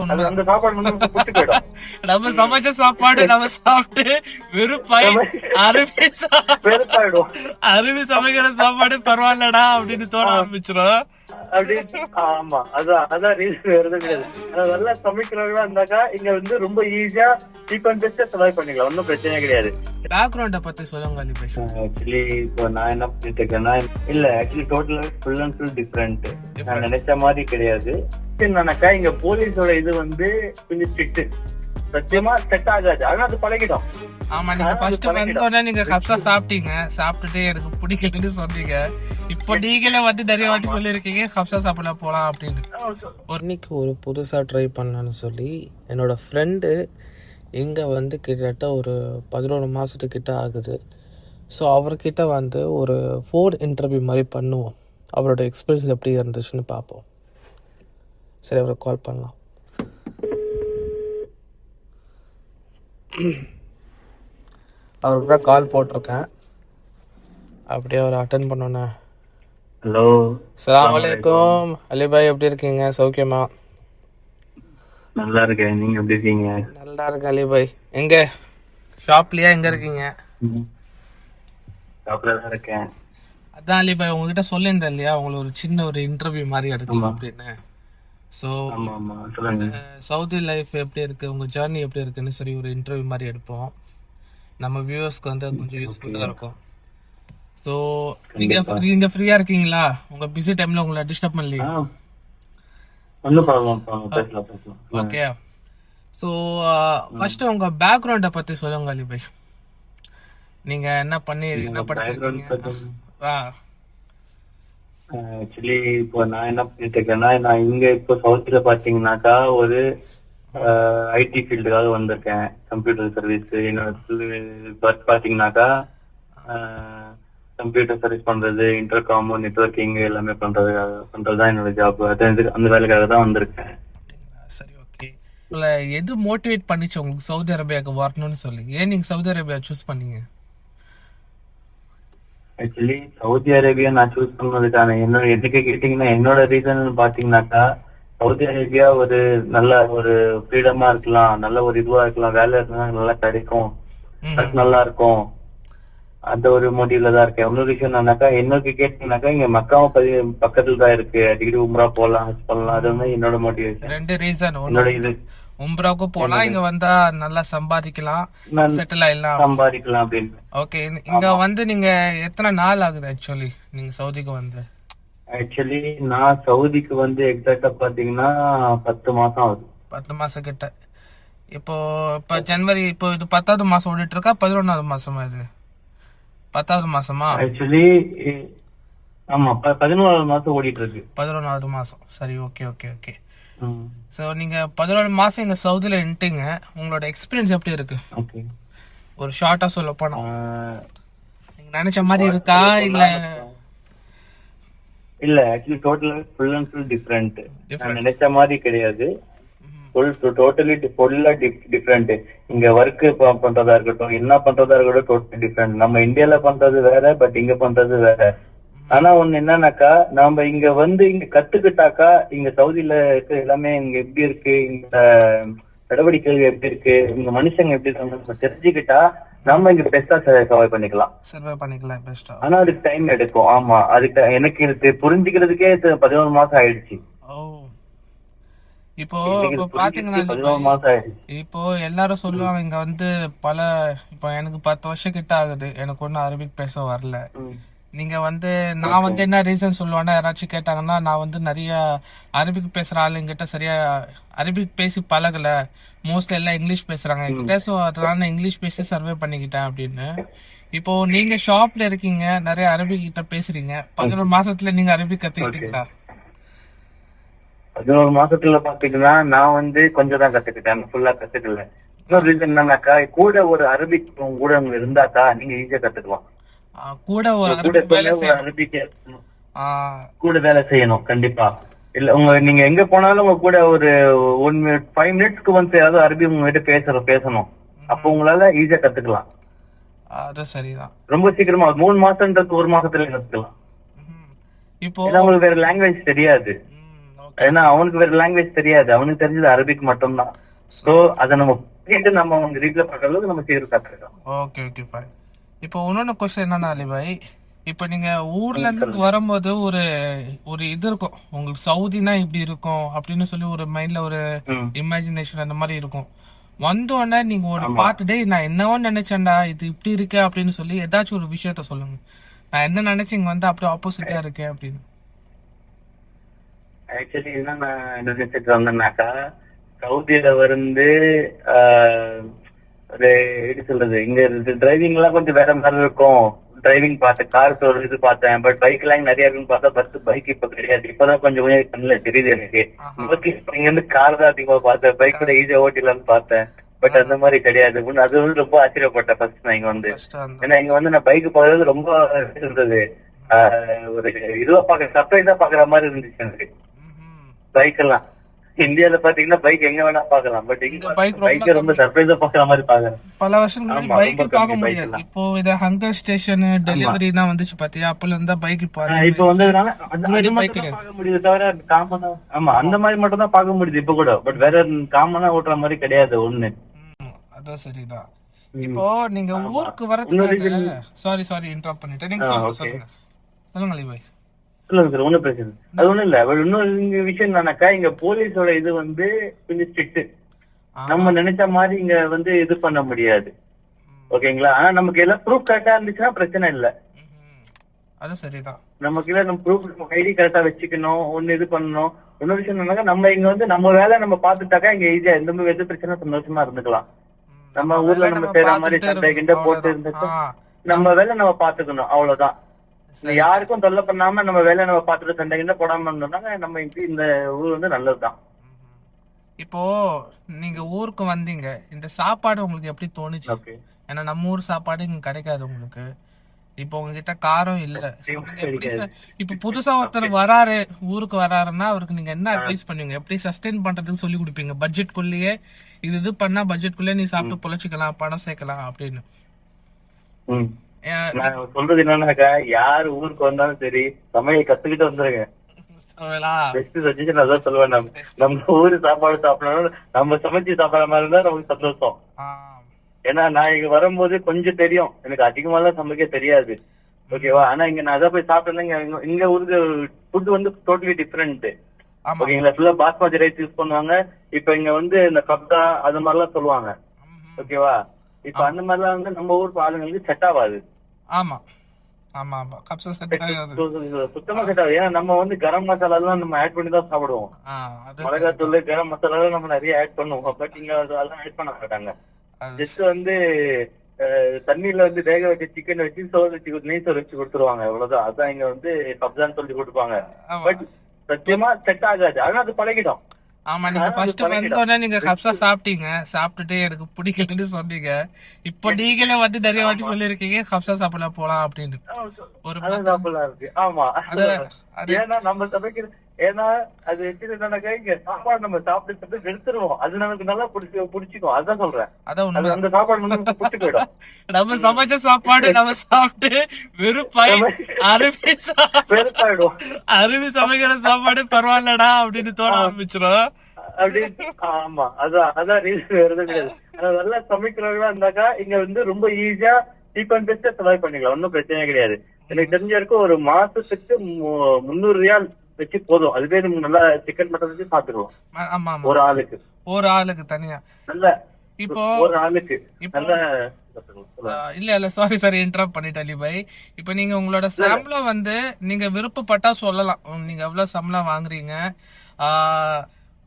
அந்த சாப்பாடு வந்து புட்டு போயிடும். நம்ம சமைச்ச சாப்பாடு நம்ம சாப்பிட்டு வெறுப்பாய் வெறுப்பாயிடும். அருவி சமைக்கிற சாப்பாடு பரவாயில்லடா அப்படின்னு தோண ஆரம்பிச்சிடும். ஆமா, அதான் ரீசன் வேற எதுவும் கிடையாது. நல்லா சமைக்கிறவங்களா இருந்தாக்கா இங்க வந்து ரொம்ப ஈஸியா சீப் அண்ட் பெஸ்டா சர்வை பண்ணிக்கலாம், ஒன்னும் பிரச்சனையே கிடையாது. பேக்ரவுண்ட பத்தி சொல்லுங்க அலிபாய். ஆக்சுவலி இப்போ நான் என்ன பண்ணிட்டு இருக்கேன்னா, இல்ல ஆக்சுவலி டோட்டலா ஃபுல் அண்ட் ஃபுல் டிஃபரெண்ட். நான் நினைச்ச மாதிரி கிடையாது. என்னன்னாக்கா இங்க போலீஸோட இது வந்து கொஞ்சம் ஸ்ட்ரிக்ட், சத்தியமா செட் ஆகாது. ஆனா அது பழகிடும். ஆமா, நீங்க ஃபர்ஸ்ட் வந்தோடனே நீங்க கப்சா சாப்பிட்டீங்க, சாப்பிட்டுட்டு எனக்கு பிடிக்கலன்னு சொன்னீங்க. இப்போ நீங்களே வந்து நிறைய வாட்டி சொல்லியிருக்கீங்க கப்சா சாப்பிட போலாம் அப்படின்னு. இன்னைக்கு ஒரு புதுசா ட்ரை பண்ணலான்னு சொல்லி என்னோட ஃப்ரெண்டு இங்கே வந்து கிட்டத்தட்ட ஒரு 11 மாதத்துக்கிட்ட ஆகுது. ஸோ அவர்கிட்ட வந்து ஒரு 4 இன்டர்வியூ மாதிரி பண்ணுவோம். அவரோட எக்ஸ்பீரியன்ஸ் எப்படி இருந்துச்சுன்னு பார்ப்போம். சரி, அவரை கால் பண்ணலாம். அவருக்கு தான் கால் போட்டிருக்கேன், அப்படியே அவர் அட்டன் பண்ணோன்னே. ஹலோ, அஸ்ஸலாமு அலைக்கும் அலிபாய், எப்படி இருக்கீங்க? சௌக்கியமா? நல்லா இருக்கேன், நீங்க எப்படி இருக்கீங்க? நல்லா இருக்கு அலிபாய். எங்க ஷாப்லயா, எங்க இருக்கீங்க? ஷாப்ல தான் இருக்கேன். அதான் அலிபாய், உங்ககிட்ட சொல்லியிருந்தேன் இல்லையா, உங்களுக்கு ஒரு சின்ன ஒரு இன்டர்வியூ மாதிரி எடுக்கலாம் அப்படின்னு. ஸோ சவுதி லைஃப் எப்படி இருக்கு, உங்க ஜேர்னி எப்படி இருக்குன்னு சரி ஒரு இன்டர்வியூ மாதிரி எடுப்போம். நம்ம வியூவர்ஸ்க்கு வந்து கொஞ்சம் யூஸ்ஃபுல்லா இருக்கும். ஸோ நீங்க ஃப்ரீயா இருக்கீங்களா? உங்க பிஸி டைம்ல உங்களை டிஸ்டர்ப் பண்ணலையா? ஓகே. ஸோ ஃபர்ஸ்ட் உங்க பேக்ரவுண்ட பத்தி சொல்லுங்க அலிபாய். நீங்க என்ன படிச்சிருக்கீங்க? ஆக்சுவலி இப்போ நான் என்ன பண்ணிட்டு இருக்கேன்னா, நான் இங்க இப்போ சவுத்ல பாத்தீங்கன்னாக்கா ஒரு ஐடி ஃபீல்டுக்காக வந்திருக்கேன், கம்ப்யூட்டர் சர்வீஸ். என்னோட ஒர்க் பாத்தீங்கன்னாக்கா கம்ப்யூட்டர் சர்வீஸ் பண்றது, இன்டர்காம், நெட்வொர்க்கிங் எல்லாமே பண்றதுதான் என்னோட ஜாப். அந்த வேலைக்காக தான் வந்திருக்கேன். சரி, ஓகே. உங்களை எது மோட்டிவேட் பண்ணிச்சு உங்களுக்கு சவுதி அரேபியாவுக்கு வரணும்னு சொல்லி? ஏன் நீங்க சவுதி அரேபியா சூஸ் பண்ணீங்க? ஆக்சுவலி சவுதி அரேபியா நான் சூஸ் பண்ணதுக்கான எதுக்கு கேட்டீங்கன்னா, என்னோட ரீசன் பாத்தீங்கன்னாக்கா, சவுதி அரேபியா ஒரு நல்ல ஒரு ஃப்ரீடமா இருக்கலாம், நல்ல ஒரு இதுவா இருக்கலாம், வேலை இருந்தா நல்லா கிடைக்கும், நல்லா இருக்கும், அந்த ஒரு மோட்டிவ்ல தான் இருக்கேன். இன்னொரு விஷயம் என்னன்னாக்கா, என்னோட கேட்டீங்கன்னாக்கா இங்க மக்காவும் பக்கத்துல தான் இருக்கு, அடிக்கடி உம்ரா போகலாம், பண்ணலாம். அது வந்து என்னோட மோட்டிவேஷன். 2 ரீசன். என்னோட இது உம்ராவுக்கு போலாம், இங்க வந்தா நல்லா சம்பாதிக்கலாம், செட்டில் ஆயிடலாம், சம்பாதிக்கலாம் அப்படின்னு. ஓகே. இங்க வந்து நீங்க எத்தனை நாள் ஆகுது ஆக்சுவலி நீங்க சவுதிக்கு வந்து? ஆக்சுவலி நான் சவுதிக்கு வந்து எக்ஸாக்டா பாத்தீங்கன்னா 10 மாசம் ஆகுது. 10 மாசம் கிட்ட. இப்போ ஜனவரி, இப்போ இது 10வது மாசம் ஓடிட்டு இருக்கா, 11வது மாசமா? இது 10வது மாசமா? ஆக்சுவலி ஆமா, 11வது மாசம் ஓடிட்டு இருக்கு. 11வது மாசம். சரி, ஓகே ஓகே ஓகே. சோ நீங்க 11 மாசம் இங்க சவுதில இருந்தீங்க, உங்களோட எக்ஸ்பீரியன்ஸ் எப்படி இருக்கு? ஓகே, ஒரு ஷார்ட்டா சொல்ல போனா நீங்க நினைச்ச மாதிரி இருக்கா இல்ல? இல்ல ஆக்சுவலி டோட்டலா ஃபுல் அண்ட் ஃபுல் டிஃபரெண்ட். நான் நினைச்ச மாதிரி கிடையாது, டோட்டலி ஃபுல்லா டிஃபரெண்ட். இங்க ஒர்க் பண்றதா இருக்கட்டும், என்ன பண்றதா இருக்கட்டும், டோட்டலி டிஃபரெண்ட். நம்ம இந்தியால பண்றது வேற, பட் இங்க பண்றது வேற. ஆனா ஒண்ணு என்னன்னாக்கா, நாம இங்க வந்து இங்க கத்துக்கிட்டாக்கா, இங்க சவுதியில இருக்க எல்லாமே இங்க எப்படி இருக்கு, இந்த நடவடிக்கைகள் எப்படி இருக்கு, இங்க மனுஷங்க எப்படி இருக்காங்க தெரிஞ்சுக்கிட்டா நம்ம இங்க பெஸ்டா சர்வை பண்ணிக்கலாம். ஆனா அதுக்கு டைம் எடுக்கும். ஆமா, அதுக்கு எனக்கு இது புரிஞ்சுக்கிறதுக்கே 11 மாசம் ஆயிடுச்சு. இப்போ பாத்தீங்கன்னா 11 மாசம் ஆயிடுச்சு. இப்போ எல்லாரும் சொல்லுவாங்க இங்க வந்து இப்போ எனக்கு 10 வருஷம் கிட்ட ஆகுது, எனக்கு ஒன்னும் அரபிக் பேச வரல. நீங்க வந்து நான் வந்து என்ன ரீசன் சொல்லுவேன்னா, யாராச்சும் கேட்டாங்கன்னா நான் வந்து நிறைய அரபிக் பேசுற ஆளுங்கிட்ட சரியா அரபிக் பேசி பழகல, மோஸ்ட்லி எல்லாம் இங்கிலீஷ் பேசுறாங்க என்கிட்ட, ஸோ அதனால இங்கிலீஷ் பேசி சர்வே பண்ணிக்கிட்டேன் அப்படின்னு. இப்போ நீங்க ஷாப்ல இருக்கீங்க, நிறைய அரபிக் கிட்ட பேசுறீங்க, 11 மாசத்துல நீங்க அரபிக் கத்துக்கிட்டீங்களா? 11 மாசத்துல பாத்தீங்கன்னா நான் வந்து கொஞ்சம் தான் கத்துக்கிட்டேன், ஃபுல்லா கத்துக்கல. இன்னொரு ரீசன் என்னன்னாக்கா, கூட ஒரு அரபிக் கூட இருந்தாக்கா நீங்க ஈஸியா கத்துக்கலாம். கூட ஒரு கூட வேலை செய்யணும் கண்டிப்பா. இல்ல நீங்க எங்க போனாலும் உங்க கூட ஒரு 5 மினிட்ஸ்க்கு வந்து ஏதாவது அரபி உங்ககிட்ட பேசணும், அப்ப உங்களால ஈஸியா கத்துக்கலாம். அது சரிதான். ரொம்ப சீக்கிரமா 3 மாசம்ன்றது 1 மாசத்துல கத்துக்கலாம். இப்போ உங்களுக்கு வேற லாங்குவேஜ் தெரியாது. ஏன்னா அவனுக்கு வேற லாங்குவேஜ் தெரியாது, அவனுக்கு தெரிஞ்சது அரபிக் மட்டும்தான். சோ அத நம்ம கேட்டு நம்ம அவங்க வீட்ல பண்ற அளவுக்கு நம்ம செய்து கத்துக்கலாம். Okay okay fine. இப்போ இன்னொன்னு கொஸ்டின் என்னன்னா அலிபாய், இப்போ நீங்க ஊர்ல இருந்து வரும்போது ஒரு ஒரு இது இருக்கும் உங்களுக்கு, சவுதினா இப்படி இருக்கும் அப்படின்னு சொல்லி ஒரு மைண்ட்ல ஒரு இமேஜினேஷன் அந்த மாதிரி இருக்கும். வந்தோடனே நீங்க ஒரு பார்த்துட்டே நான் என்னவோ நினைச்சேன்டா இது இப்படி இருக்கே அப்படின்னு சொல்லி ஏதாச்சும் ஒரு விஷயத்த சொல்லுங்க. நான் என்ன நினைச்சேன் இங்க வந்து அப்படியே ஆப்போசிட்டா இருக்கேன் அப்படின்னு. ஆக்சுவலி என்ன நான் என்ன நினைச்சிட்டு வந்தேன்னாக்கா, சவுதியில வந்து ஒரு எப்படி சொல்றது, இங்க டிரைவிங் எல்லாம் கொஞ்சம் வேற மாதிரி இருக்கும். டிரைவிங் பார்த்தேன், கார் ஒரு இது பார்த்தேன், பட் பைக் எல்லாம் நிறைய இருக்குன்னு பார்த்தா பைக் இப்ப கிடையாது. இப்பதான் கொஞ்சம் கொஞ்சம் கண்ணுல தெரியுது எனக்கு. இங்க இருந்து கார் தான் அதிகமா பார்த்தேன், பைக் கூட ஈஸியா ஓட்டிடலாம்னு பார்த்தேன், பட் அந்த மாதிரி கிடையாது. அது வந்து ரொம்ப ஆச்சரியப்பட்டேன் ஃபர்ஸ்ட் நான் இங்க வந்து. ஏன்னா இங்க வந்து நான் பைக் போகிறது ரொம்ப சொல்றது ஒரு இதுவா பாக்க சர்ப்ரைஸா பாக்குற மாதிரி இருந்துச்சு எனக்கு. பைக் எல்லாம் இந்தியால பாத்தீங்கன்னா பைக் எங்க வேணா பாக்கலாம், பட் இங்க பைக் ரொம்ப சர்ப்ரைஸா பாக்குற மாதிரி பாக்குறேன். பல வருஷம் பைக் பார்க்க முடியாது. இப்போ இது ஹங்கர் ஸ்டேஷன் டெலிவரினா வந்துச்சு பாத்தியா, அப்பல இருந்தா பைக் இப்ப வந்ததுனால பார்க்க முடியுது தவிர காமனா. ஆமா அந்த மாதிரி மட்டும் தான் பார்க்க முடியுது இப்ப கூட, பட் வேற காமனா ஓட்டுற மாதிரி கிடையாது ஒண்ணு. அதான் சரிதான். இப்போ நீங்க ஊருக்கு வரதுக்கு சாரி இன்டரப்ட் பண்ணிட்டேன், நீங்க சொல்லுங்க அலிபாய். சொல்லுங்க சார், ஒன்னும் பிரச்சனை. அது ஒண்ணும் இல்ல, இன்னொரு விஷயம் என்னன்னாக்கா, இங்க போலீஸோட இது வந்து கொஞ்சம் ஸ்ட்ரிக்ட். நம்ம நினைச்ச மாதிரி இங்க வந்து இது பண்ண முடியாது, ஓகேங்களா? ஆனா நமக்கு எல்லாம் ப்ரூஃப் கரெக்டா இருந்துச்சுன்னா பிரச்சனை இல்ல. அது சரிதான். நமக்கு எல்லாம் நம்ம ப்ரூஃப் ஐடி கரெக்டா வச்சுக்கணும், ஒண்ணு இது பண்ணணும். இன்னொரு விஷயம் என்னன்னாக்கா, நம்ம இங்க வந்து நம்ம வேலை நம்ம பாத்துட்டாக்கா இங்க ஈஸியா எந்த மாதிரி எது பிரச்சனை சந்தோஷமா இருந்துக்கலாம். நம்ம ஊர்ல நம்ம செய்யற மாதிரி சண்டை கிண்ட போட்டு இருந்துச்சு, நம்ம வேலை நம்ம பாத்துக்கணும், அவ்வளவுதான். யாருக்கும் தொல்லை பண்ணாம நம்ம வேலை நம்ம பாத்துட்டு சண்டை கிண்ட போடாம இருந்தோம்னா நம்ம இந்த ஊர் வந்து நல்லதுதான். இப்போ நீங்க ஊருக்கு வந்தீங்க, இந்த சாப்பாடு உங்களுக்கு எப்படி தோணுச்சு? ஏன்னா நம்ம ஊர் சாப்பாடு இங்க கிடைக்காது உங்களுக்கு. இப்போ உங்ககிட்ட காரம் இல்ல, இப்ப புதுசா ஒருத்தர் வராரு ஊருக்கு வராருன்னா அவருக்கு நீங்க என்ன அட்வைஸ் பண்ணுவீங்க? எப்படி சஸ்டெயின் பண்றதுக்கு சொல்லி கொடுப்பீங்க? பட்ஜெட்குள்ளேயே இது பண்ணா பட்ஜெட்குள்ளே நீ சாப்பிட்டு பொழைச்சிக்கலாம், பணம் சேர்க்கலாம் அப்படின்னு. நான் சொல்றது என்னன்னாக்கா, யாரு ஊருக்கு வந்தாலும் சரி சமையல் கத்துக்கிட்டு வந்துருங்க. பெஸ்ட் சஜஷன் அதான் சொல்லுவேன். நம்ம ஊரு சாப்பாடு சாப்பிடணும், நம்ம சமைச்சு சாப்பிடற மாதிரி இருந்தா நமக்கு சந்தோஷம். ஏன்னா நான் இங்க வரும்போது கொஞ்சம் தெரியும், எனக்கு அதிகமா எல்லாம் சமைக்க தெரியாது, ஓகேவா? ஆனா இங்க நான் அதான் போய் சாப்பிட்டேன். இங்க ஊருக்கு ஃபுட் வந்து டோட்டலி டிஃபரெண்ட், ஓகேங்களா? ஃபுல்லா பாஸ்மதி ரைஸ் யூஸ் பண்ணுவாங்க. இப்ப இங்க வந்து இந்த கப்தா அது மாதிரி எல்லாம் சொல்லுவாங்க, ஓகேவா? இப்ப அந்த மாதிரி எல்லாம் வந்து நம்ம ஊர் ஆளுங்களுக்கு செட் ஆகாது. ஆமா ஆமா ஆமா, சுத்தமா செட் ஆகுது. ஏன்னா நம்ம வந்து கரம் மசாலா எல்லாம் நம்ம ஆட் பண்ணி தான் சாப்பிடுவோம். மிளகாத்தூள் கரம் மசாலா எல்லாம் நம்ம நிறைய ஆட் பண்ணுவோம், பட் இங்க அதெல்லாம் ஆட் பண்ண மாட்டாங்க. ஜஸ்ட் வந்து தண்ணியில வந்து வேக வச்சு சிக்கன் வச்சு சோறு வச்சு நெய் சோறு வச்சு கொடுத்துருவாங்க, அவ்வளவுதான். அதான் இங்க வந்து கப்சான்னு சொல்லி கொடுப்பாங்க. பட் சத்தியமா செட் ஆகாது, ஆனா அது பழகிடும். ஆமா, நீங்க ஃபர்ஸ்ட் வந்தோடனே நீங்க கப்சா சாப்பிட்டீங்க, சாப்பிட்டுட்டு எனக்கு பிடிக்கலன்னு சொன்னீங்க. இப்போ நீங்களே வந்து நிறைய வாட்டி சொல்லிருக்கீங்க கப்சா சாப்பிட போலாம் அப்படின்னு. ஒரு சாப்பிடலாம் இருக்கு. ஆமா, ஏன்னா நம்ம சமைக்கிற, ஏன்னா அது என்னன்னாக்கா இங்க சாப்பாடு நம்ம சாப்பிட்டு எடுத்துருவோம், அது நமக்கு நல்லா பிடிச்சிக்கும். அதான் சொல்றேன், அந்த சாப்பாடு வந்து பிடிச்சி போயிடும். நம்ம சமைச்ச சாப்பாடு நம்ம சாப்பிட்டு வெறுப்பாயிடும். அருவி சமைக்கிற சாப்பாடு பரவாயில்லடா அப்படின்னு தோண ஆரம்பிச்சிடும். ஆமா, அதான் ரீசன் வேற எதுவும் கிடையாது. நல்லா சமைக்கிறவங்களா இருந்தாக்கா இங்க வந்து ரொம்ப ஈஸியா சீப் அண்ட் பெஸ்டா சர்வை பண்ணிக்கலாம், ஒன்னும் பிரச்சனையே கிடையாது. எனக்கு தெரிஞ்ச வரைக்கும் ஒரு மாசத்துக்கு 300 ரியால் வச்சு போதும், அதுவே நம்ம நல்லா சிக்கன் மட்டன் வச்சு சாப்பிட்டுருவோம் ஒரு ஆளுக்கு தனியா. நல்ல இப்போ ஒரு ஆளுக்கு இல்ல சாரி இன்டரப்ட் பண்ணிட்டேன் அலிபாய். இப்ப நீங்க உங்களோட சம்பளம் வந்து நீங்க விருப்பப்பட்டா சொல்லலாம், நீங்க எவ்வளவு சம்பளம் வாங்குறீங்க,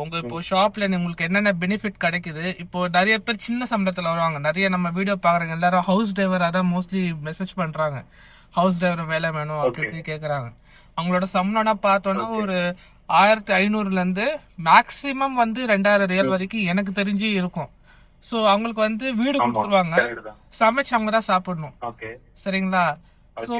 உங்க இப்போ ஷாப்ல உங்களுக்கு என்னென்ன பெனிஃபிட் கிடைக்குது. இப்போ நிறைய பேர் சின்ன சம்பளத்துல வருவாங்க, நிறைய நம்ம வீடியோ பாக்குறாங்க, எல்லாரும் ஹவுஸ் டிரைவர் அதான் மோஸ்ட்லி மெசேஜ் பண்றாங்க, ஹவுஸ் டிரைவர் வேலை வேணும் அப்படி கேக்குறாங்க. அவங்களோட சம்பளம்னா பார்த்தோன்னா ஒரு 1500ல இருந்து மேக்சிமம் வந்து 2000 ரியால் வரைக்கும் எனக்கு தெரிஞ்சு இருக்கும். சோ அவங்களுக்கு வந்து வீடு கொடுத்துருவாங்க, சமைச்சு அவங்க தான் சாப்பிடணும், சரிங்களா? சோ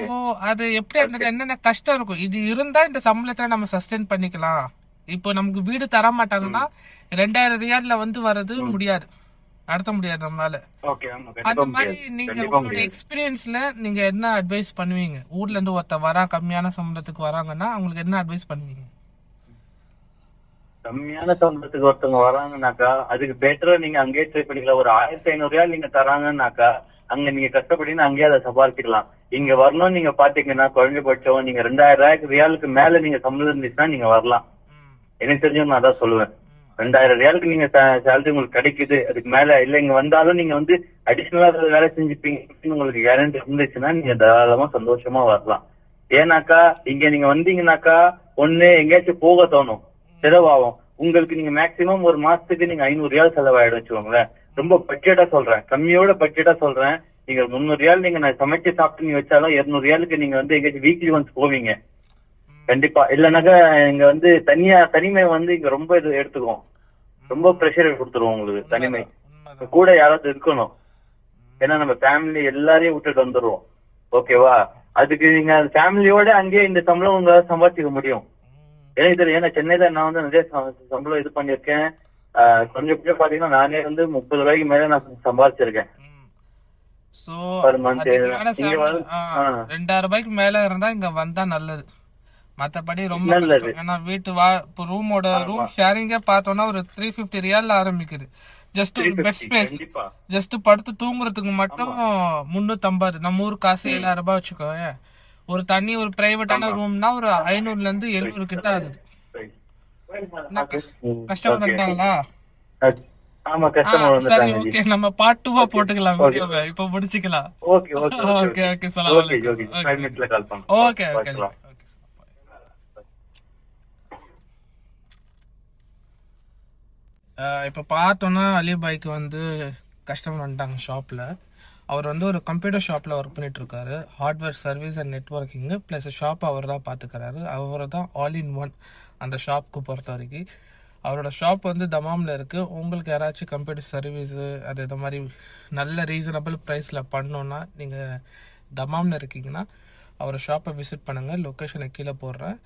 அது எப்படி அந்த என்னென்ன கஷ்டம் இருக்கும், இது இருந்தா இந்த சம்பளத்துல நம்ம சஸ்டெயின் பண்ணிக்கலாம். இப்போ நமக்கு வீடு தர மாட்டாங்கன்னா 2000 ரியால்ல வந்து வர்றது முடியாது, நடத்த முடியாது நம்மளால. அந்த மாதிரி நீங்க உங்களோட எக்ஸ்பீரியன்ஸ்ல நீங்க என்ன அட்வைஸ் பண்ணுவீங்க? ஊர்ல இருந்து ஒருத்த வரா கம்மியான சம்பளத்துக்கு வராங்கன்னா அவங்களுக்கு என்ன அட்வைஸ் பண்ணுவீங்க? கம்மியான சம்பளத்துக்கு ஒருத்தவங்க வராங்கன்னாக்கா அதுக்கு பெட்டரா நீங்க அங்கேயே ட்ரை பண்ணிக்கலாம். ஒரு 1500 நீங்க தராங்கன்னாக்கா அங்க நீங்க கஷ்டப்பட்டீங்கன்னா அங்கேயே அதை சம்பாதிச்சுக்கலாம். இங்க வரணும்னு நீங்க பாத்தீங்கன்னா குறைஞ்சபட்சம் நீங்க 2000 ரியாலுக்கு மேல நீங்க சம்பளம் இருந்துச்சுன்னா நீங்க வரலாம். எனக்கு தெரிஞ்சு நான் அதான் சொல்லுவேன். 2000 ரியாலுக்கு நீங்க சேலரி உங்களுக்கு கிடைக்குது, அதுக்கு மேல இல்ல இங்க வந்தாலும் நீங்க வந்து அடிஷனலா வேலை செஞ்சுப்பீங்க உங்களுக்கு கேரண்டி இருந்துச்சுன்னா நீங்க தாராளமா சந்தோஷமா வரலாம். ஏன்னாக்கா இங்க நீங்க வந்தீங்கன்னாக்கா ஒண்ணு எங்கேயாச்சும் போக தோணும், செலவாகும் உங்களுக்கு. நீங்க மேக்சிமம் ஒரு மாசத்துக்கு நீங்க 500 ரியால் செலவாயிடும் வச்சுக்கோங்களேன். ரொம்ப பட்ஜெட்டா சொல்றேன், கம்மியோட பட்ஜெட்டா சொல்றேன். நீங்க 300 ரியால் நீங்க நான் சமைச்சு சாப்பிட்டு நீங்க வச்சாலும் 200 ரியாலுக்கு நீங்க வந்து எங்கேயாச்சும் வீக்லி ஒன்ஸ் போவீங்க கண்டிப்பா. இல்லனாக்கா இங்க வந்து தனிமை வந்து இங்க ரொம்ப இது எடுத்துக்கும், ரொம்ப ப்ரெஷர் கொடுத்துருவோம் உங்களுக்கு. தனிமை கூட யாராவது இருக்கணும், ஏன்னா நம்ம ஃபேமிலி எல்லாரையும் விட்டுட்டு வந்துடுவோம். ஓகேவா? அதுக்கு நீங்க ஃபேமிலியோட அங்கேயே இந்த சம்பளம் உங்களால சம்பாதிக்க முடியும். எனக்கு தெரியும், ஏன்னா சென்னையில நான் வந்து நிறைய சம்பளம் இது பண்ணிருக்கேன். கொஞ்சம் பாத்தீங்கன்னா நானே வந்து 30 ரூபாய்க்கு மேல நான் சம்பாதிச்சிருக்கேன். பர் மந்த் 2000 ரூபாய்க்கு மேல இருந்தா இங்க வந்தா நல்லது. மத்தபடி ரொம்ப கஷ்டம். ஏன்னா வீட்டு ரூம் ஷேரிங்கே பார்த்தோம்னா ஒரு 350 ரியால் ஆரம்பிக்குது. ஜஸ்ட் ஒரு பெட் ஸ்பேஸ், ஜஸ்ட் படுத்து தூங்குறதுக்கு மட்டும் 350. நம்ம ஊர் காசு 7000 ரூபாய் வச்சுக்கோ. ஒரு தனி ஒரு பிரைவேட்டான ரூம்னா ஒரு 500ல இருந்து 700 கிட்ட ஆகுது. கஷ்டம் பண்ணிட்டாங்களா? சரி, ஓகே, நம்ம பார்ட் 2 போட்டுக்கலாம் வீடியோவை. இப்ப முடிச்சுக்கலாம். ஓகே ஓகே சலாம் அலைக்கும். Okay okay. இப்போ பார்த்தோன்னா அலிபாய்க்கு வந்து கஸ்டமர் வந்துட்டாங்க ஷாப்பில். அவர் வந்து ஒரு கம்ப்யூட்டர் ஷாப்பில் ஒர்க் பண்ணிட்டு இருக்காரு. ஹார்ட்வேர் சர்வீஸ் அண்ட் நெட்ஒர்க்கிங்கு ப்ளஸ் ஷாப் அவர் தான் பார்த்துக்கிறாரு. அவர் தான் ஆல் இன் ஒன் அந்த ஷாப்புக்கு பொறுத்த வரைக்கும். அவரோட ஷாப் வந்து தமாமில் இருக்குது. உங்களுக்கு யாராச்சும் கம்ப்யூட்டர் சர்வீஸு அது இந்த மாதிரி நல்ல ரீசனபிள் ப்ரைஸில் பண்ணோன்னா நீங்கள் தமாமில் இருக்கீங்கன்னா அவர் ஷாப்பை விசிட் பண்ணுங்கள். லொக்கேஷனை கீழே போடுறேன்.